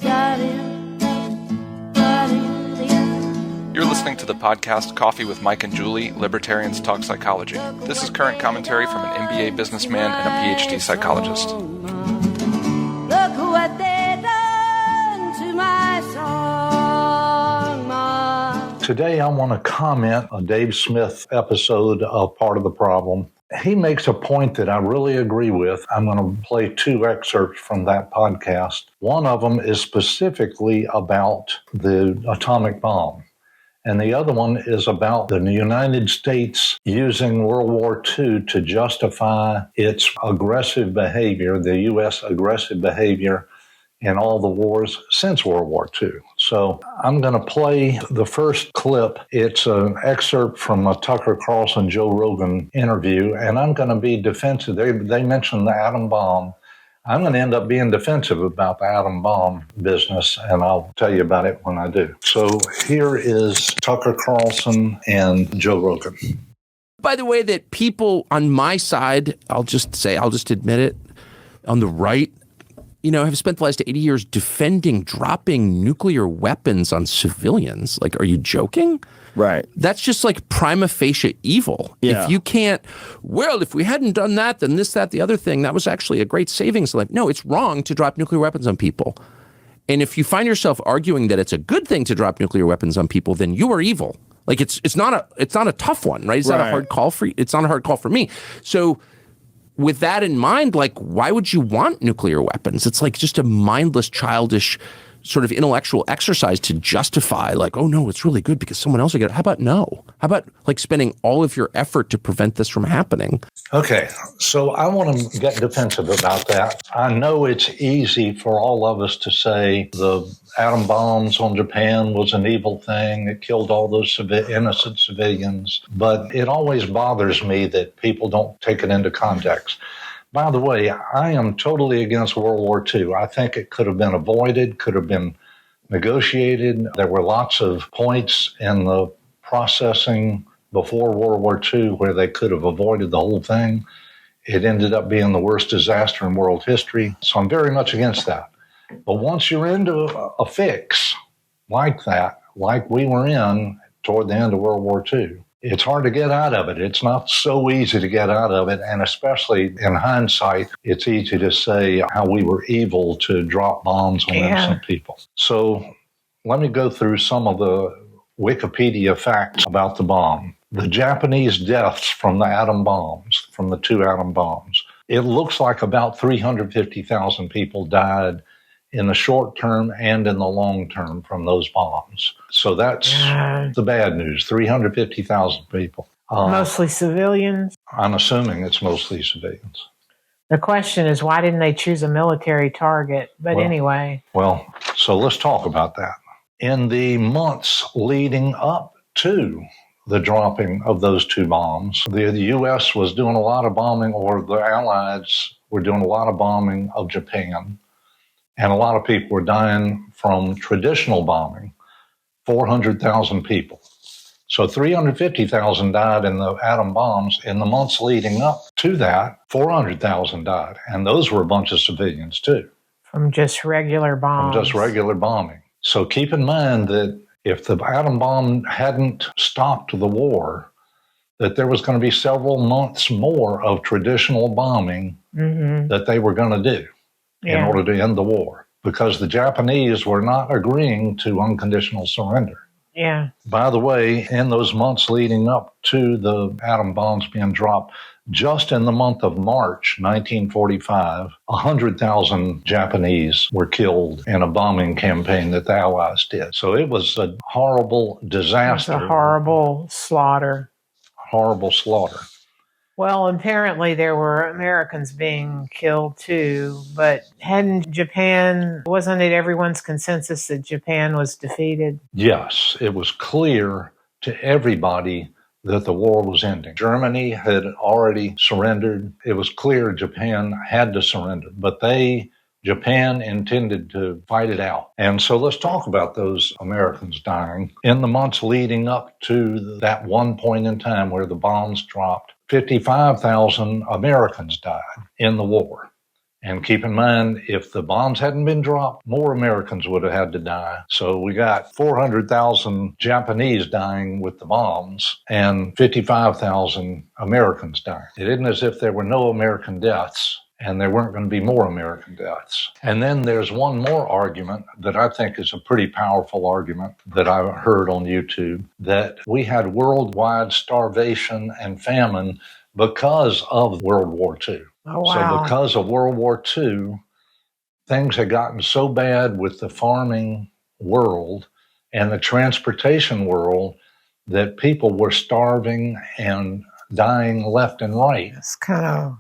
You're listening to the podcast Coffee with Mike and Julie, Libertarians Talk Psychology. This is current commentary from an MBA businessman and a PhD psychologist. Look what they done to my song, Ma. Today I want to comment on Dave Smith's episode of Part of the Problem. He makes a point that I really agree with. I'm going to play two excerpts from that podcast. One of them is specifically about the atomic bomb, and the other one is about the United States using World War II to justify its aggressive behavior, the U.S. aggressive behavior in all the wars since World War II. So I'm going to play the first clip. It's an excerpt from a Tucker Carlson, Joe Rogan interview, and I'm going to be defensive. They mentioned the atom bomb. I'm going to end up being defensive about the atom bomb business, and I'll tell you about it when I do. So here is Tucker Carlson and Joe Rogan. By the way, that people on my side, I'll just admit it, on the right, have spent the last 80 years defending dropping nuclear weapons on civilians. Like, are you joking? Right. That's just like prima facie evil. Yeah. If you can't, if we hadn't done that, then this, that, the other thing, that was actually a great savings. Like, no, it's wrong to drop nuclear weapons on people. And if you find yourself arguing that it's a good thing to drop nuclear weapons on people, then you are evil. Like, it's not a tough one, right? It's not a hard call for you. It's not a hard call for me. So with that in mind, like, why would you want nuclear weapons? It's like just a mindless, childish sort of intellectual exercise to justify, like, oh no, it's really good because someone else will get it. How about no? How about like spending all of your effort to prevent this from happening? Okay, so I want to get defensive about that. I know it's easy for all of us to say the atom bombs on Japan was an evil thing. It killed all those innocent civilians. But it always bothers me that people don't take it into context. By the way, I am totally against World War II. I think it could have been avoided, could have been negotiated. There were lots of points in the processing before World War II where they could have avoided the whole thing. It ended up being the worst disaster in world history. So I'm very much against that. But once you're into a fix like that, like we were in toward the end of World War II, it's hard to get out of it. It's not so easy to get out of it. And especially in hindsight, it's easy to say how we were evil to drop bombs on innocent people. So let me go through some of the Wikipedia facts about the bomb. The Japanese deaths from the atom bombs, from the two atom bombs, it looks like about 350,000 people died in the short term and in the long term from those bombs. So that's the bad news, 350,000 people. Mostly civilians? I'm assuming it's mostly civilians. The question is, why didn't they choose a military target? But anyway. Well, so let's talk about that. In the months leading up to the dropping of those two bombs, the U.S. was doing a lot of bombing, or the Allies were doing a lot of bombing of Japan. And a lot of people were dying from traditional bombing, 400,000 people. So 350,000 died in the atom bombs. In the months leading up to that, 400,000 died. And those were a bunch of civilians too. From just regular bombs. From just regular bombing. So keep in mind that if the atom bomb hadn't stopped the war, that there was going to be several months more of traditional bombing that they were going to do. In order to end the war, because the Japanese were not agreeing to unconditional surrender. Yeah. By the way, in those months leading up to the atom bombs being dropped, just in the month of March 1945, 100,000 Japanese were killed in a bombing campaign that the Allies did. So it was a horrible disaster. It was a horrible slaughter. Horrible slaughter. Well, apparently there were Americans being killed too, but wasn't it everyone's consensus that Japan was defeated? Yes, it was clear to everybody that the war was ending. Germany had already surrendered. It was clear Japan had to surrender, but Japan intended to fight it out. And so let's talk about those Americans dying. In the months leading up to that one point in time where the bombs dropped, 55,000 Americans died in the war. And keep in mind, if the bombs hadn't been dropped, more Americans would have had to die. So we got 400,000 Japanese dying with the bombs and 55,000 Americans dying. It isn't as if there were no American deaths and there weren't going to be more American deaths. And then there's one more argument that I think is a pretty powerful argument that I heard on YouTube, that we had worldwide starvation and famine because of World War II. Oh, wow. So because of World War II, things had gotten so bad with the farming world and the transportation world that people were starving and dying left and right. It's kind of...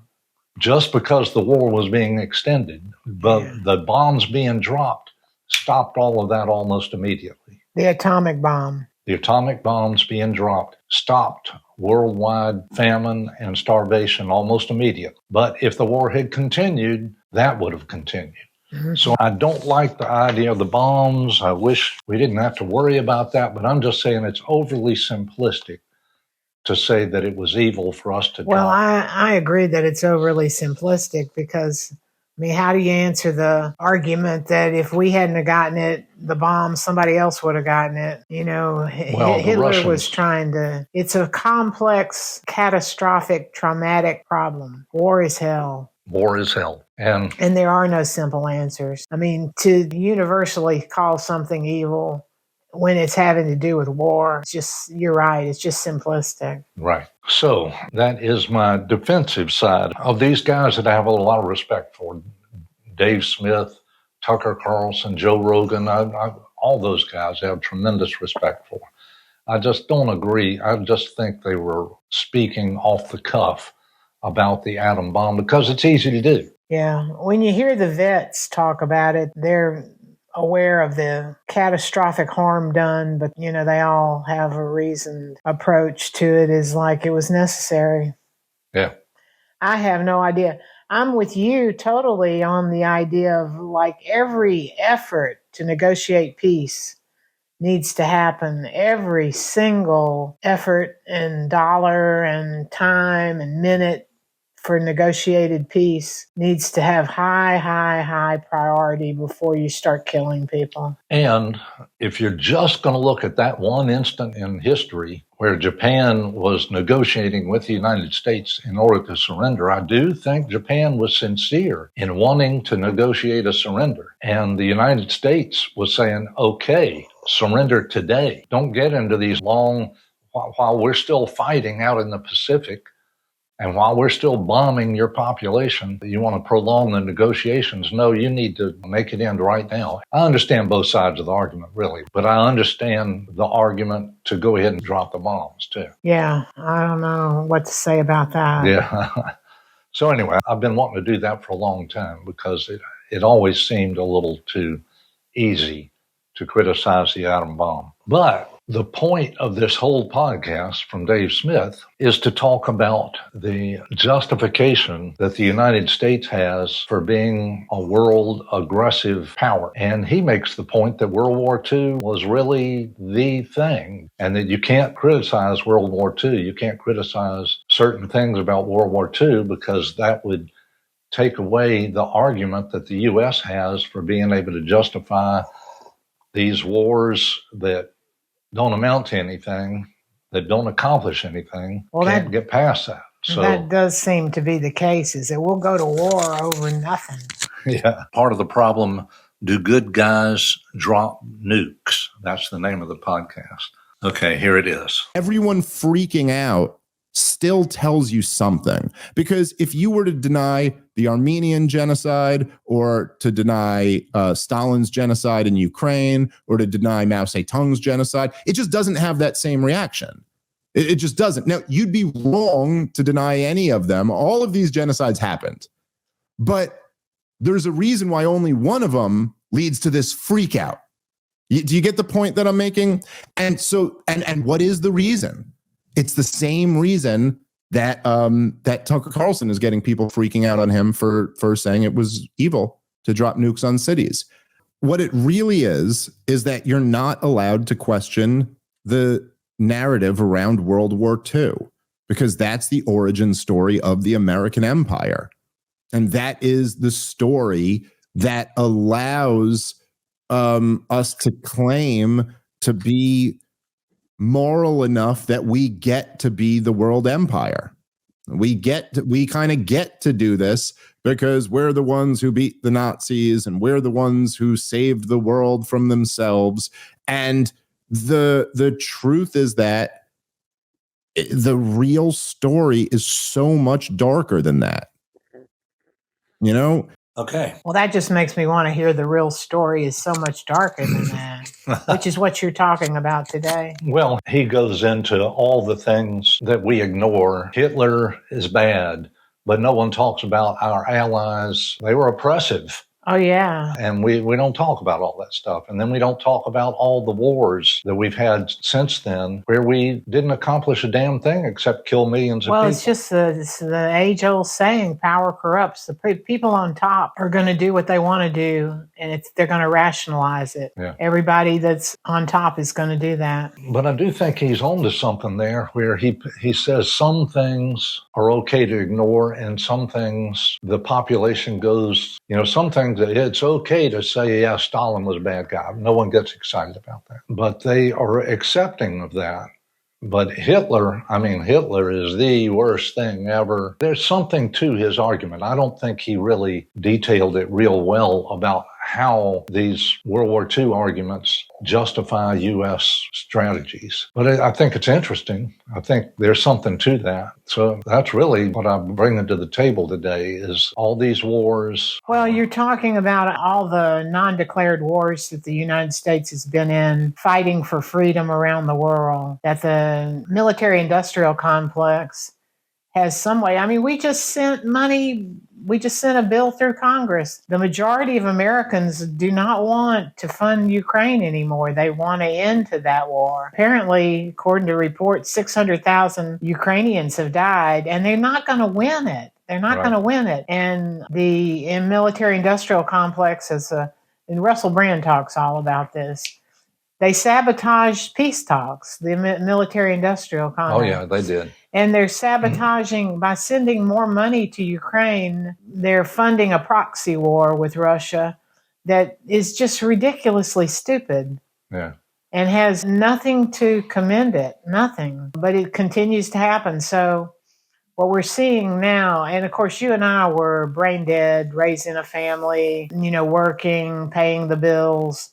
Just because the war was being extended. But the bombs being dropped stopped all of that almost immediately. The atomic bomb. The atomic bombs being dropped stopped worldwide famine and starvation almost immediately. But if the war had continued, that would have continued. Mm-hmm. So I don't like the idea of the bombs. I wish we didn't have to worry about that, but I'm just saying it's overly simplistic to say that it was evil for us to Well, die. I agree that it's overly simplistic because, I mean, how do you answer the argument that if we hadn't have gotten it, the bomb, somebody else would have gotten it? You know, Well, Hitler was trying to... It's a complex, catastrophic, traumatic problem. War is hell. War is hell. And there are no simple answers. I mean, to universally call something evil when it's having to do with war, it's just, you're right, it's just simplistic. right. So that is my defensive side of these guys that I have a lot of respect for. Dave Smith, Tucker Carlson, Joe Rogan, all those guys I have tremendous respect for. I just don't agree. I just think they were speaking off the cuff about the atom bomb because it's easy to do. Yeah. When you hear the vets talk about it, they're aware of the catastrophic harm done, but, you know, they all have a reasoned approach to it, is like it was necessary. Yeah. I have no idea. I'm with you totally on the idea of like every effort to negotiate peace needs to happen. Every single effort and dollar and time and minute for negotiated peace needs to have high priority before you start killing people. And if you're just going to look at that one instant in history where Japan was negotiating with the United States in order to surrender, I do think Japan was sincere in wanting to negotiate a surrender. And the United States was saying, okay, surrender today. Don't get into these long, while we're still fighting out in the Pacific, and while we're still bombing your population, you want to prolong the negotiations. No, you need to make it end right now. I understand both sides of the argument, really, but I understand the argument to go ahead and drop the bombs, too. Yeah, I don't know what to say about that. Yeah. So anyway, I've been wanting to do that for a long time because it always seemed a little too easy to criticize the atom bomb. But the point of this whole podcast from Dave Smith is to talk about the justification that the United States has for being a world aggressive power. And he makes the point that World War II was really the thing, and that you can't criticize World War II. You can't criticize certain things about World War II because that would take away the argument that the U.S. has for being able to justify these wars that don't amount to anything, that don't accomplish anything, can't get past that. So that does seem to be the case, is that we'll go to war over nothing. Yeah. Part of the problem, do good guys drop nukes? That's the name of the podcast. Okay, here it is. Everyone freaking out still tells you something. Because if you were to deny the Armenian genocide, or to deny Stalin's genocide in Ukraine, or to deny Mao Zedong's genocide, it just doesn't have that same reaction. It just doesn't. Now, you'd be wrong to deny any of them. All of these genocides happened. But there's a reason why only one of them leads to this freak out. Do you get the point that I'm making? And so, and what is the reason? It's the same reason that that Tucker Carlson is getting people freaking out on him for saying it was evil to drop nukes on cities. What it really is that you're not allowed to question the narrative around World War II, because that's the origin story of the American empire. And that is the story that allows us to claim to be moral enough that we get to be the world empire. We kind of get to do this because we're the ones who beat the Nazis and we're the ones who saved the world from themselves. And the truth is that the real story is so much darker than that. You know? Okay. Well, that just makes me want to hear the real story is so much darker than that, which is what you're talking about today. Well, he goes into all the things that we ignore. Hitler is bad, but no one talks about our allies. They were oppressive. Oh, yeah. And we don't talk about all that stuff. And then we don't talk about all the wars that we've had since then where we didn't accomplish a damn thing except kill millions of people. Well, it's just the age-old saying, power corrupts. The people on top are going to do what they want to do, and they're going to rationalize it. Yeah. Everybody that's on top is going to do that. But I do think he's onto something there where he says some things are okay to ignore and some things the population goes, some things it's okay to say, yeah, Stalin was a bad guy. No one gets excited about that. But they are accepting of that. But Hitler is the worst thing ever. There's something to his argument. I don't think he really detailed it real well about how these World War II arguments justify U.S. strategies. But I think it's interesting. I think there's something to that. So that's really what I'm bringing to the table today is all these wars. Well, you're talking about all the non-declared wars that the United States has been in, fighting for freedom around the world, that the military-industrial complex has some way. I mean, we just sent money. We just sent a bill through Congress. The majority of Americans do not want to fund Ukraine anymore. They want an end to that war. Apparently, according to reports, 600,000 Ukrainians have died, and they're not going to win it. They're not going to win it. And the military-industrial complex, and Russell Brand talks all about this, they sabotaged peace talks, the military-industrial complex. Oh, yeah, they did. And they're sabotaging, by sending more money to Ukraine, they're funding a proxy war with Russia that is just ridiculously stupid. Yeah. And has nothing to commend it, nothing. But it continues to happen. So what we're seeing now, and of course you and I were brain dead, raising a family, working, paying the bills,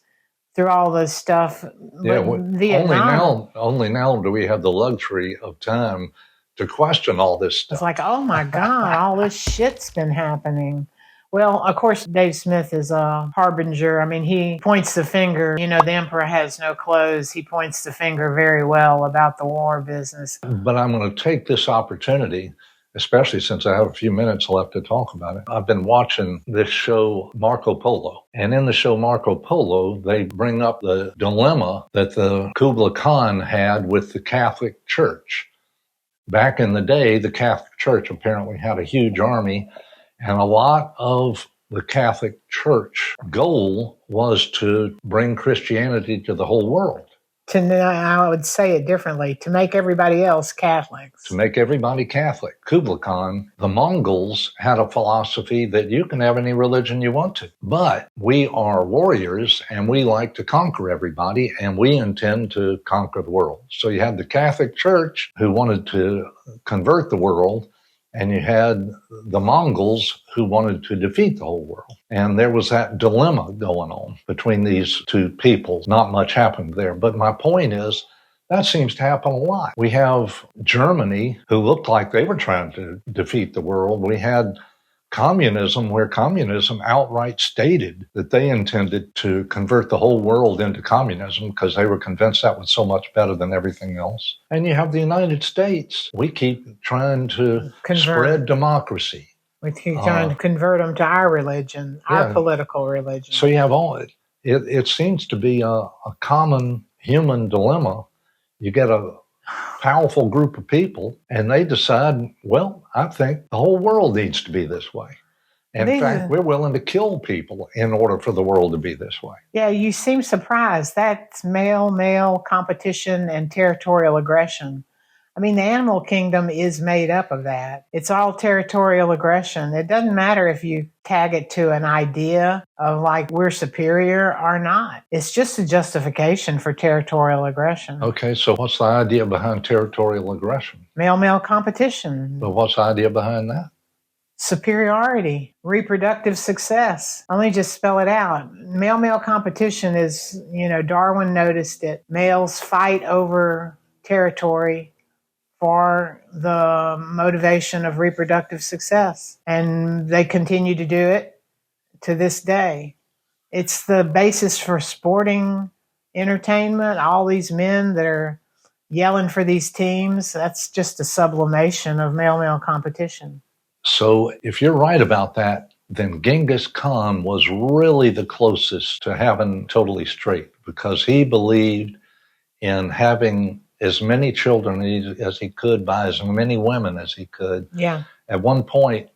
through all this stuff. Yeah, only now do we have the luxury of time to question all this stuff. It's like, oh my God, all this shit's been happening. Well, of course, Dave Smith is a harbinger. I mean, he points the finger. The emperor has no clothes. He points the finger very well about the war business. But I'm going to take this opportunity, especially since I have a few minutes left to talk about it. I've been watching this show, Marco Polo. And in the show Marco Polo, they bring up the dilemma that the Kublai Khan had with the Catholic Church. Back in the day, the Catholic Church apparently had a huge army, and a lot of the Catholic Church goal was to bring Christianity to the whole world. I would say it differently, to make everybody else Catholics. To make everybody Catholic. Kublai Khan, the Mongols had a philosophy that you can have any religion you want to. But we are warriors and we like to conquer everybody and we intend to conquer the world. So you had the Catholic Church who wanted to convert the world, and you had the Mongols who wanted to defeat the whole world. And there was that dilemma going on between these two peoples. Not much happened there. But my point is, that seems to happen a lot. We have Germany, who looked like they were trying to defeat the world. We had communism, where communism outright stated that they intended to convert the whole world into communism because they were convinced that was so much better than everything else. And you have the United States. We keep trying to spread democracy. We keep trying to convert them to our religion, our political religion. So you have all it. It seems to be a common human dilemma. You get a powerful group of people, and they decide, well, I think the whole world needs to be this way. In fact, we're willing to kill people in order for the world to be this way. Yeah, you seem surprised. That's male-male competition and territorial aggression. I mean, the animal kingdom is made up of that. It's all territorial aggression. It doesn't matter if you tag it to an idea of like we're superior or not. It's just a justification for territorial aggression. Okay, so what's the idea behind territorial aggression? Male-male competition. But what's the idea behind that? Superiority, reproductive success. Let me just spell it out. Male-male competition is, Darwin noticed it. Males fight over territory for the motivation of reproductive success. And they continue to do it to this day. It's the basis for sporting entertainment. All these men that are yelling for these teams, that's just a sublimation of male-male competition. So if you're right about that, then Genghis Khan was really the closest to having totally straight, because he believed in having as many children as he could by as many women as he could. Yeah. At one point,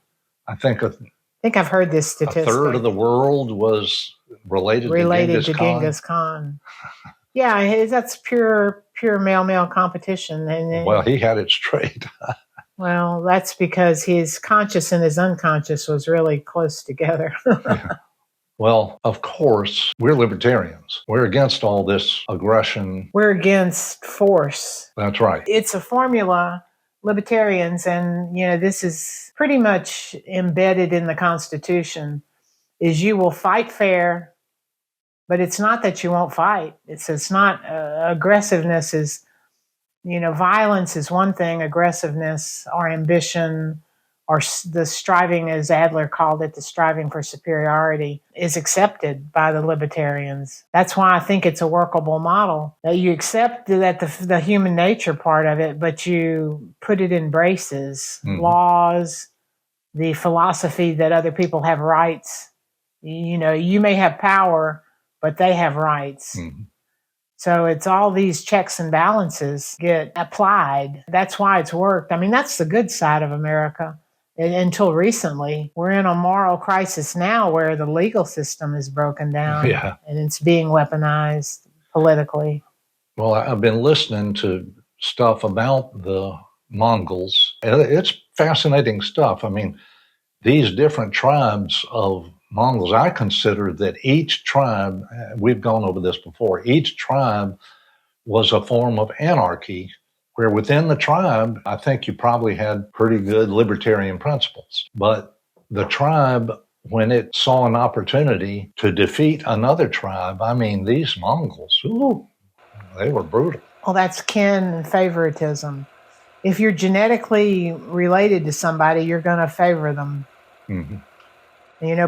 I think I've heard this statistic. A third of the world was related to Genghis Khan. Yeah, that's pure male-male competition. And well, he had it straight. Well, that's because his conscious and his unconscious was really close together. Yeah. Well, of course, we're libertarians. We're against all this aggression. We're against force. That's right. It's a formula, libertarians, and this is pretty much embedded in the Constitution, is you will fight fair, but it's not that you won't fight. It's not aggressiveness is, violence is one thing, aggressiveness or ambition or the striving, as Adler called it, the striving for superiority, is accepted by the libertarians. That's why I think it's a workable model, that you accept that the human nature part of it, but you put it in braces, laws, the philosophy that other people have rights. You may have power, but they have rights. Mm-hmm. So it's all these checks and balances get applied. That's why it's worked. I mean, that's the good side of America. Until recently, we're in a moral crisis now where the legal system is broken down and it's being weaponized politically. Well, I've been listening to stuff about the Mongols. It's fascinating stuff. I mean, these different tribes of Mongols, I consider that each tribe, we've gone over this before, each tribe was a form of anarchy, where within the tribe, I think you probably had pretty good libertarian principles. But the tribe, when it saw an opportunity to defeat another tribe, I mean, these Mongols, they were brutal. Well, that's kin and favoritism. If you're genetically related to somebody, you're going to favor them. Mm-hmm.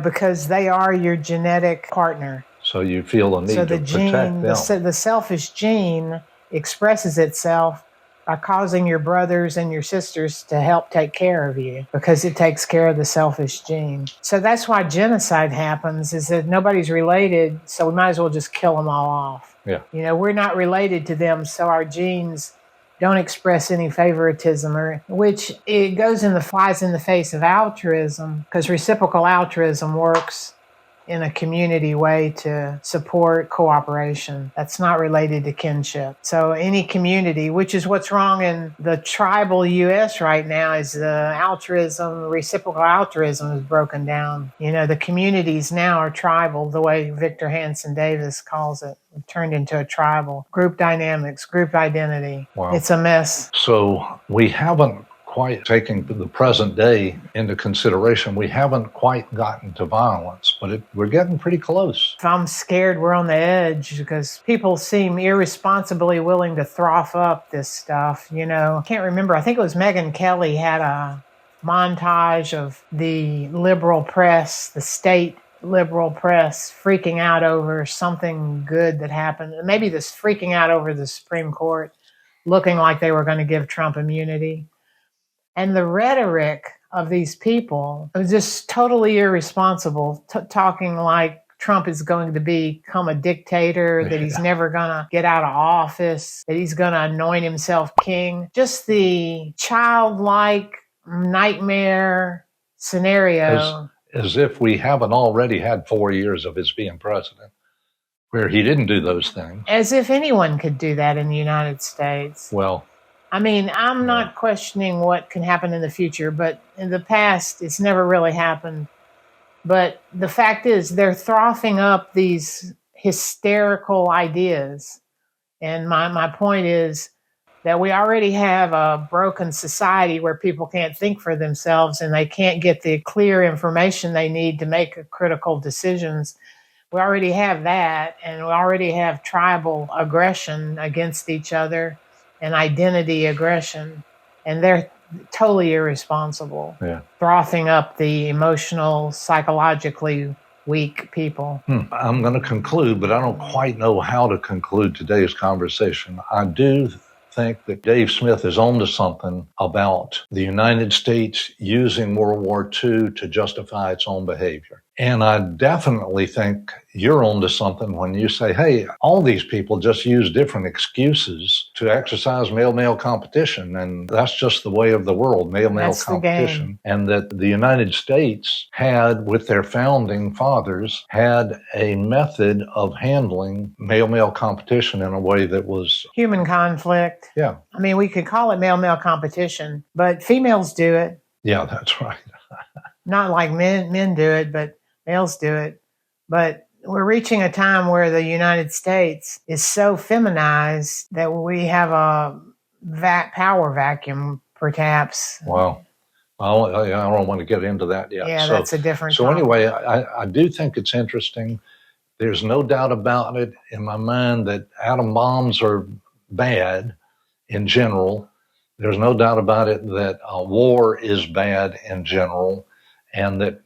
Because they are your genetic partner. So you feel a need to protect them. The selfish gene expresses itself by causing your brothers and your sisters to help take care of you, because it takes care of the selfish gene. So that's why genocide happens, is that nobody's related, so we might as well just kill them all off. Yeah. We're not related to them, so our genes don't express any favoritism, which it flies in the face of altruism, because reciprocal altruism works in a community way to support cooperation. That's not related to kinship. So any community, which is what's wrong in the tribal U.S. right now, is the reciprocal altruism is broken down. The communities now are tribal, the way Victor Hanson Davis calls it. Turned into a tribal. Group dynamics, group identity. Wow. It's a mess. So we haven't quite taken the present day into consideration. We haven't quite gotten to violence, but we're getting pretty close. If I'm scared, we're on the edge, because people seem irresponsibly willing to froth up this stuff. I can't remember. I think it was Megyn Kelly had a montage of the liberal press, the state liberal press, freaking out over something good that happened. Maybe this freaking out over the Supreme Court, looking like they were going to give Trump immunity. And the rhetoric of these people was just totally irresponsible, talking like Trump is going to become a dictator, that he's never going to get out of office, that he's going to anoint himself king. Just the childlike nightmare scenario. As if we haven't already had 4 years of his being president, where he didn't do those things. As if anyone could do that in the United States. Well, I mean, I'm not questioning what can happen in the future, but in the past, it's never really happened. But the fact is, they're frothing up these hysterical ideas. And my point is that we already have a broken society where people can't think for themselves and they can't get the clear information they need to make critical decisions. We already have that, and we already have tribal aggression against each other and identity aggression, and they're totally irresponsible, frothing up the emotional, psychologically weak people. I'm going to conclude, but I don't quite know how to conclude today's conversation. I do think that Dave Smith is onto something about the United States using World War II to justify its own behavior. And I definitely think you're onto something when you say, hey, all these people just use different excuses to exercise male-male competition. And that's just the way of the world, male-male competition. And that the United States had, with their founding fathers, had a method of handling male-male competition in a way that was human conflict. Yeah. I mean, we could call it male-male competition, but females do it. Yeah, that's right. Not like men do it, but males do it. But we're reaching a time where the United States is so feminized that we have a power vacuum, perhaps. Wow. Well, I don't want to get into that yet. Yeah, that's a different So topic. anyway, I do think it's interesting. There's no doubt about it in my mind that atom bombs are bad in general. There's no doubt about it that war is bad in general, and that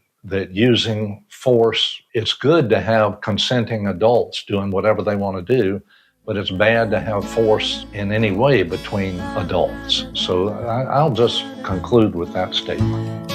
using force, it's good to have consenting adults doing whatever they want to do, but it's bad to have force in any way between adults. So I'll just conclude with that statement.